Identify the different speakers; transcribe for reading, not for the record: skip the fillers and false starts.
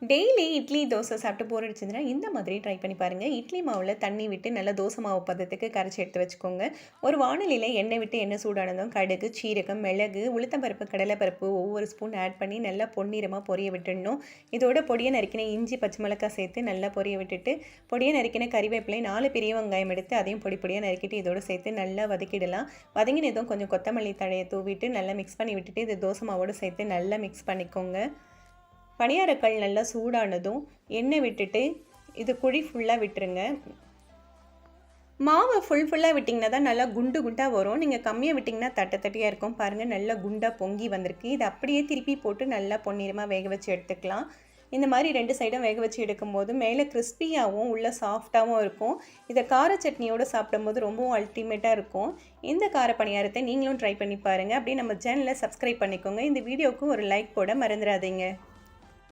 Speaker 1: Daily idli, dosa சாப்பிட்டு போர் அடிச்சதுன்னா, இந்த மாதிரி ட்ரை பண்ணி பாருங்க. இட்லி மாவுல தண்ணி விட்டு நல்லா தோசை மாவு பதத்துக்கு கரைச்சி எடுத்து வச்சுக்கோங்க. ஒரு வாணலியில எண்ணெய் விட்டு எண்ணெய் சூடானதும் கடுகு, சீரகம், மிளகு, உளுத்தம்பருப்பு, கடலைப்பருப்பு ஒவ்வொரு ஸ்பூன் ஆட் பண்ணி நல்லா பொன்னிறமா பொரிய விட்டுடணும். இதோட பொடியை நறுக்கின இஞ்சி, பச்சை மிளகாய் சேர்த்து நல்லா பொரிய விட்டுட்டு, பொடியை நறுக்கின கறிவேப்பிலை 4 பெரிய வெங்காயம் எடுத்து அதையும் பொடி பொடியாக நறுக்கிட்டு இதோட சேர்த்து நல்லா வதக்கிடலாம். வதங்கினதும் கொஞ்சம் கொத்தமல்லி தழையை தூவிட்டு நல்லா மிக்ஸ் பண்ணி விட்டுட்டு, இது தோசை மாவோடு சேர்த்து நல்லா மிக்ஸ் பண்ணிக்கோங்க. பணியாரக்கல் நல்லா சூடானதும் எண்ணெய் விட்டுட்டு இது குழி ஃபுல்லாக விட்டுருங்க. மாவை ஃபுல்லாக விட்டிங்கன்னா தான் நல்லா குண்டு குண்டாக வரும். நீங்கள் கம்மியாக விட்டிங்கன்னா தட்டையாக இருக்கும். பாருங்கள், நல்லா குண்டாக பொங்கி வந்திருக்கு. இது அப்படியே திருப்பி போட்டு நல்லா பொன்னிறமாக வேக வச்சு எடுத்துக்கலாம். இந்த மாதிரி 2 சைடும் வேக வச்சு எடுக்கும்போது மேலே கிறிஸ்பியாகவும் உள்ள சாஃப்டாகவும் இருக்கும். இதை கார சட்னியோடு சாப்பிடும்போது ரொம்பவும் அல்டிமேட்டாக இருக்கும். இந்த கார பணியாரத்தை நீங்களும் ட்ரை பண்ணி பாருங்கள். அப்படியே நம்ம சேனலை சப்ஸ்கிரைப் பண்ணிக்கோங்க. இந்த வீடியோவுக்கு ஒரு லைக் போட மறந்துடாதீங்க.